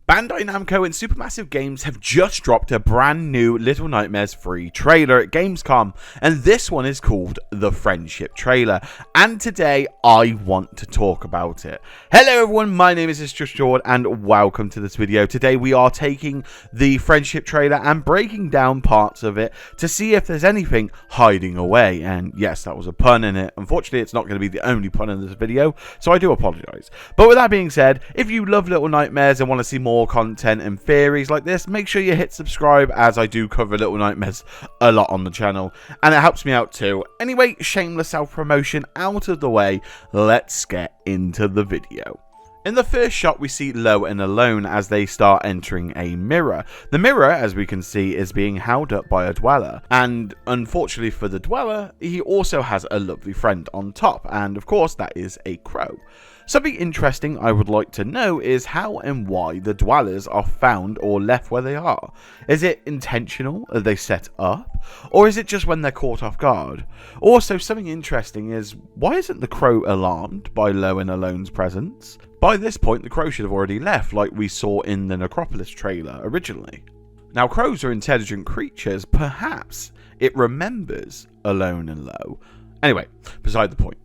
Bandai Namco and Supermassive Games have just dropped a brand new Little Nightmares free trailer at Gamescom, and this one is called the Friendship trailer, and today I want to talk about it. Hello everyone, my name is Itsjustjord and welcome to this video. Today we are taking the Friendship trailer and breaking down parts of it to see if there's anything hiding away, and yes, that was a pun in it. Unfortunately, it's not going to be the only pun in this video, so I do apologise. But with that being said, if you love Little Nightmares and want to see more content and theories like this, make sure you hit subscribe, as I do cover Little Nightmares a lot on the channel and it helps me out too. Anyway, shameless self-promotion out of the way, let's get into the video. In the first shot, we see Lo and Alone as they start entering a mirror. The mirror, as we can see, is being held up by a dweller, and unfortunately for the dweller, he also has a lovely friend on top, and of course that is a crow. Something interesting I would like to know is how and why the dwellers are found or left where they are. Is it intentional? Are they set up? Or is it just when they're caught off guard? Also, something interesting is, why isn't the crow alarmed by Lo and Alone's presence? By this point, the crow should have already left, like we saw in the Necropolis trailer originally. Now, crows are intelligent creatures. Perhaps it remembers Alone and Lo. Anyway, beside the point.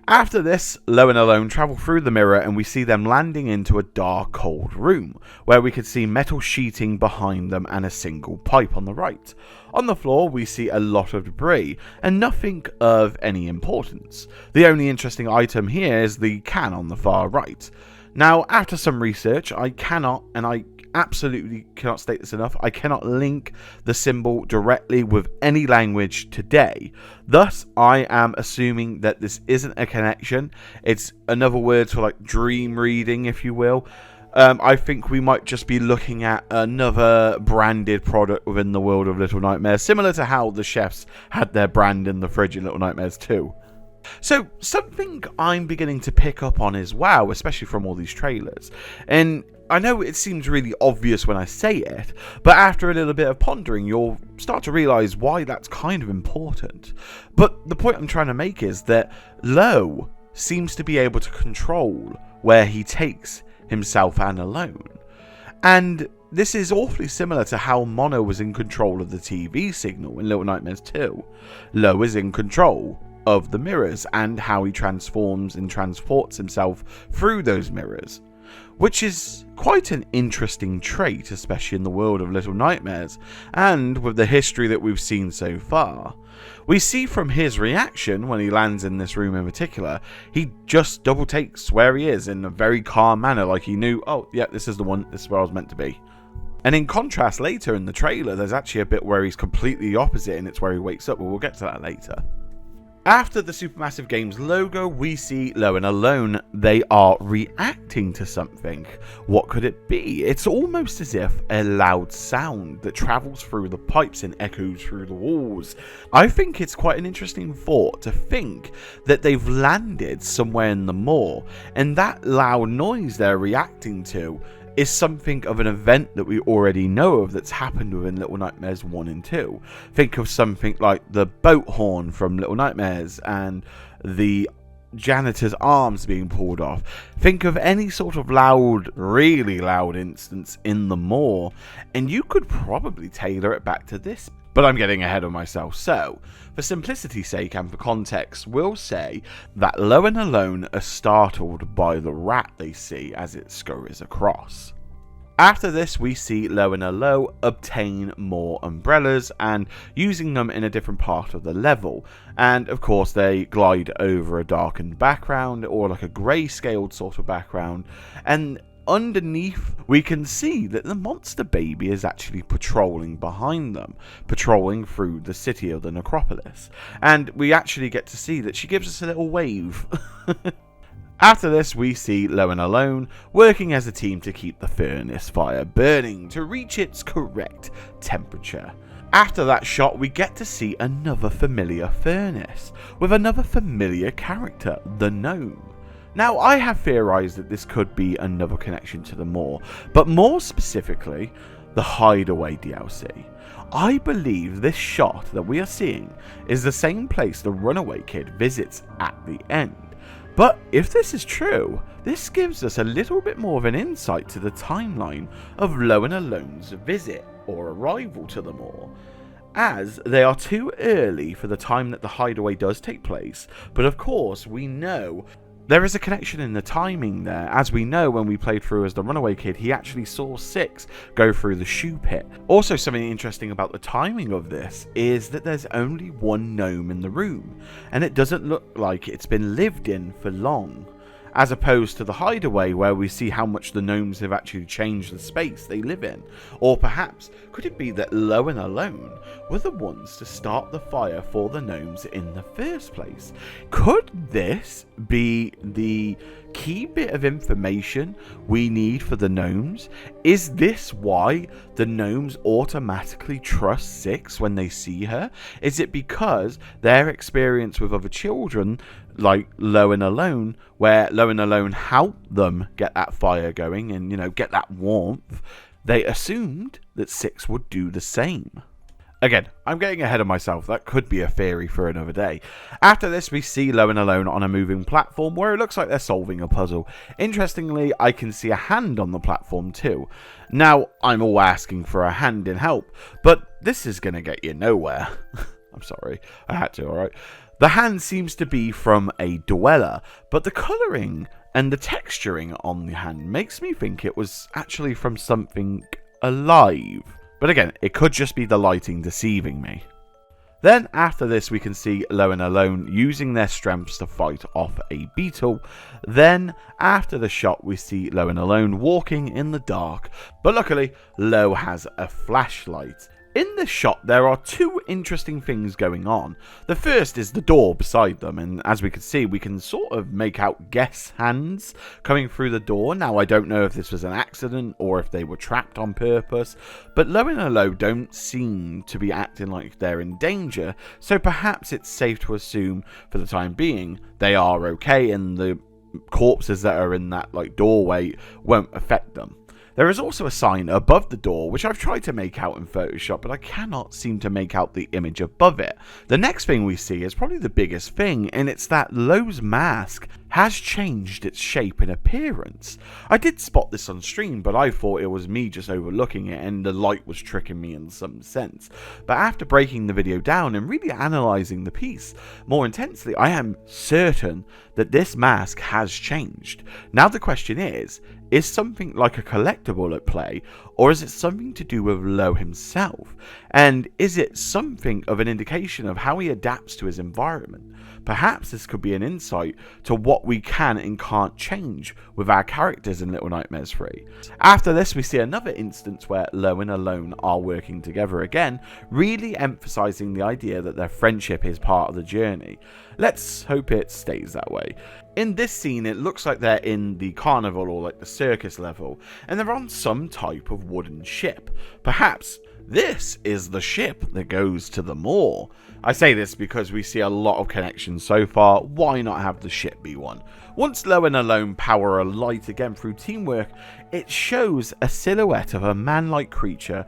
After this, Lo and Alone travel through the mirror and we see them landing into a dark, cold room, where we could see metal sheeting behind them and a single pipe on the right. On the floor, we see a lot of debris, and nothing of any importance. The only interesting item here is the can on the far right. Now, after some research, I absolutely cannot state this enough, I cannot link the symbol directly with any language today. Thus, I am assuming that this isn't a connection. It's another word for like dream reading, if you will. I think we might just be looking at another branded product within the world of Little Nightmares, similar to how the chefs had their brand in the fridge in Little Nightmares 2. So, something I'm beginning to pick up on is wow, especially from all these trailers. And I know it seems really obvious when I say it, but after a little bit of pondering, you'll start to realise why that's kind of important. But the point I'm trying to make is that Lo seems to be able to control where he takes himself and Alone. And this is awfully similar to how Mono was in control of the TV signal in Little Nightmares 2. Lo is in control of the mirrors and how he transforms and transports himself through those mirrors, which is quite an interesting trait, especially in the world of Little Nightmares, and with the history that we've seen so far. We see from his reaction when he lands in this room in particular, he just double takes where he is in a very calm manner, like he knew, oh yeah, this is the one, this is where I was meant to be. And in contrast, later in the trailer, there's actually a bit where he's completely the opposite, and it's where he wakes up, but we'll get to that later. After the Supermassive Games logo, we see Lo and Alone. They are reacting to something. What could it be? It's almost as if a loud sound that travels through the pipes and echoes through the walls. I think it's quite an interesting thought to think that they've landed somewhere in the moor, and that loud noise they're reacting to is something of an event that we already know of that's happened within Little Nightmares 1 and 2. Think of something like the boat horn from Little Nightmares and the janitor's arms being pulled off. Think of any sort of loud, really loud instance in the moor, and you could probably tailor it back to this. But I'm getting ahead of myself, so for simplicity's sake and for context, we'll say that Lo and Alone are startled by the rat they see as it scurries across. After this, we see Lo and Alone obtain more umbrellas and using them in a different part of the level. And of course, they glide over a darkened background or like a grey-scaled sort of background, and underneath we can see that the monster baby is actually patrolling behind them, patrolling through the city of the Necropolis, and we actually get to see that she gives us a little wave. After this, we see Lo and Alone working as a team to keep the furnace fire burning to reach its correct temperature. After that shot, we get to see another familiar furnace with another familiar character, the gnome. Now, I have theorized that this could be another connection to the moor, but more specifically, the Hideaway DLC. I believe this shot that we are seeing is the same place the Runaway Kid visits at the end. But if this is true, this gives us a little bit more of an insight to the timeline of Low and Alone's visit or arrival to the moor, as they are too early for the time that the hideaway does take place. But of course, we know there is a connection in the timing there, as we know when we played through as the runaway kid, he actually saw Six go through the shoe pit. Also, something interesting about the timing of this is that there's only one gnome in the room, and it doesn't look like it's been lived in for long, as opposed to the hideaway where we see how much the gnomes have actually changed the space they live in. Or perhaps, could it be that Low and Alone were the ones to start the fire for the gnomes in the first place? Could this be the key bit of information we need for the gnomes? Is this why the gnomes automatically trust Six when they see her? Is it because their experience with other children, like Low and Alone, where Low and Alone helped them get that fire going and, get that warmth, they assumed that Six would do the same? Again, I'm getting ahead of myself. That could be a theory for another day. After this, we see Low and Alone on a moving platform where it looks like they're solving a puzzle. Interestingly, I can see a hand on the platform too. Now, I'm all asking for a hand in help, but this is going to get you nowhere. I'm sorry, I had to, alright? The hand seems to be from a dweller, but the colouring and the texturing on the hand makes me think it was actually from something alive. But again, it could just be the lighting deceiving me. Then after this, we can see Low and Alone using their strengths to fight off a beetle. Then after the shot, we see Low and Alone walking in the dark, but luckily Low has a flashlight. In this shot, there are two interesting things going on. The first is the door beside them, and as we can see, we can sort of make out guess hands coming through the door. Now, I don't know if this was an accident or if they were trapped on purpose, but Low and Alone don't seem to be acting like they're in danger, so perhaps it's safe to assume, for the time being, they are okay, and the corpses that are in that doorway won't affect them. There is also a sign above the door, which I've tried to make out in Photoshop, but I cannot seem to make out the image above it. The next thing we see is probably the biggest thing, and it's that Low's mask has changed its shape and appearance. I did spot this on stream, but I thought it was me just overlooking it and the light was tricking me in some sense. But after breaking the video down and really analysing the piece more intensely, I am certain that this mask has changed. Now the question is something like a collectible at play, or is it something to do with Low himself? And is it something of an indication of how he adapts to his environment? Perhaps this could be an insight to what we can and can't change with our characters in Little Nightmares 3. After this, we see another instance where Low and Alone are working together again, really emphasizing the idea that their friendship is part of the journey. Let's hope it stays that way. In this scene, it looks like they're in the carnival or the circus level, and they're on some type of wooden ship. Perhaps this is the ship that goes to the moor. I say this because we see a lot of connections so far. Why not have the ship be one? Once Low and Alone power a light again through teamwork, it shows a silhouette of a man-like creature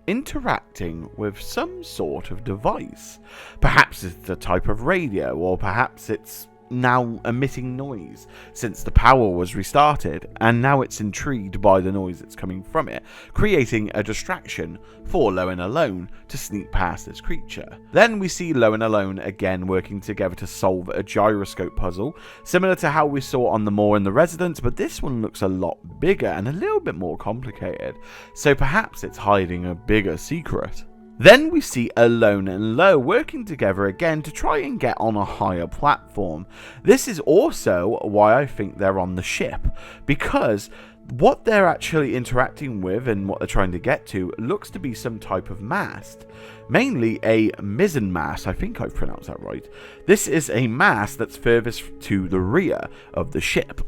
interacting with some sort of device. Perhaps it's a type of radio, or perhaps it's now emitting noise since the power was restarted, and now it's intrigued by the noise that's coming from it, creating a distraction for Low and Alone to sneak past this creature. Then we see Low and Alone again working together to solve a gyroscope puzzle, similar to how we saw on the moor in the residence, but this one looks a lot bigger and a little bit more complicated, so perhaps it's hiding a bigger secret. Then we see Alone and Low working together again to try and get on a higher platform. This is also why I think they're on the ship, because what they're actually interacting with and what they're trying to get to looks to be some type of mast. Mainly a mizzen mast, I think I've pronounced that right. This is a mast that's furthest to the rear of the ship.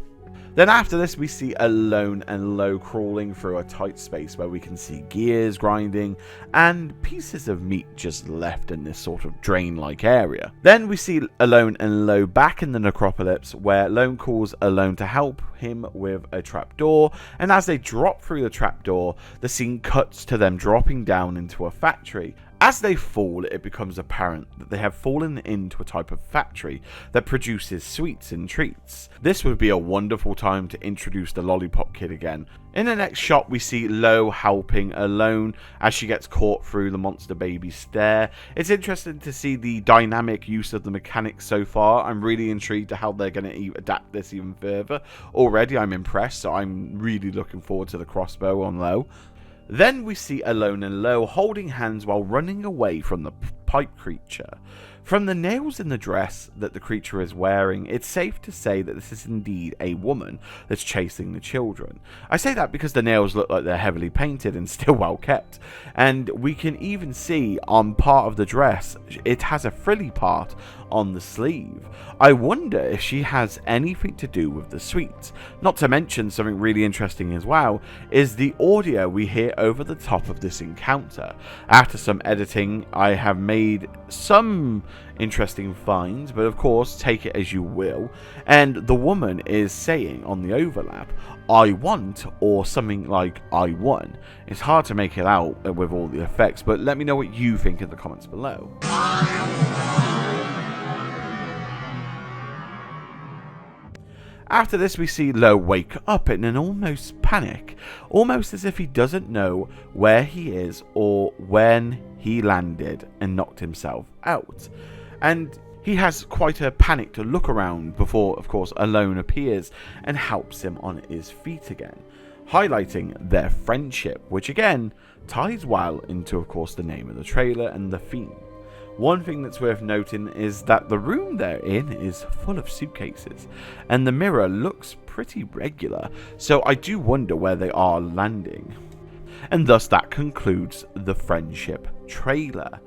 Then after this, we see Alone and Low crawling through a tight space where we can see gears grinding and pieces of meat just left in this sort of drain-like area. Then we see Alone and Low back in the necropolis, where Lone calls Alone to help him with a trapdoor, and as they drop through the trapdoor, the scene cuts to them dropping down into a factory. As they fall, it becomes apparent that they have fallen into a type of factory that produces sweets and treats. This would be a wonderful time to introduce the Lollipop Kid again. In the next shot, we see Lo helping Alone as she gets caught through the monster baby's stare. It's interesting to see the dynamic use of the mechanics so far. I'm really intrigued to how they're going to adapt this even further. Already I'm impressed, so I'm really looking forward to the crossbow on Lo. Then we see Alone and Lo holding hands while running away from the pipe creature. From the nails in the dress that the creature is wearing, it's safe to say that this is indeed a woman that's chasing the children. I say that because the nails look like they're heavily painted and still well kept. And we can even see on part of the dress, it has a frilly part on the sleeve. I wonder if she has anything to do with the sweets. Not to mention something really interesting as well, is the audio we hear over the top of this encounter. After some editing, I have made some interesting finds, but of course take it as you will, and the woman is saying on the overlap, "I want," or something like "I won." It's hard to make it out with all the effects, but let me know what you think in the comments below. After this, we see Lo wake up in an almost panic, almost as if he doesn't know where he is or when he landed and knocked himself out. And he has quite a panic to look around before, of course, Alone appears and helps him on his feet again, highlighting their friendship, which again ties well into, of course, the name of the trailer and the theme. One thing that's worth noting is that the room they're in is full of suitcases, and the mirror looks pretty regular, so I do wonder where they are landing. And thus that concludes the Friendship trailer.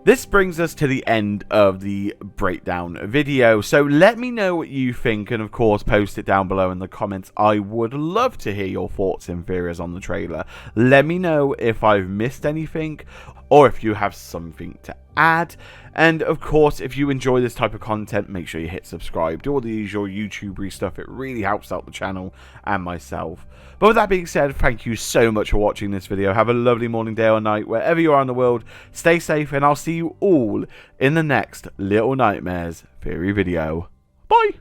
This brings us to the end of the breakdown video, so let me know what you think, and of course post it down below in the comments. I would love to hear your thoughts and theories on the trailer. Let me know if I've missed anything, or if you have something to add. And of course, if you enjoy this type of content, make sure you hit subscribe, do all the usual YouTubery stuff. It really helps out the channel and myself. But with that being said, thank you so much for watching this video. Have a lovely morning, day or night, wherever you are in the world. Stay safe, and I'll see you all in the next Little Nightmares theory video. Bye!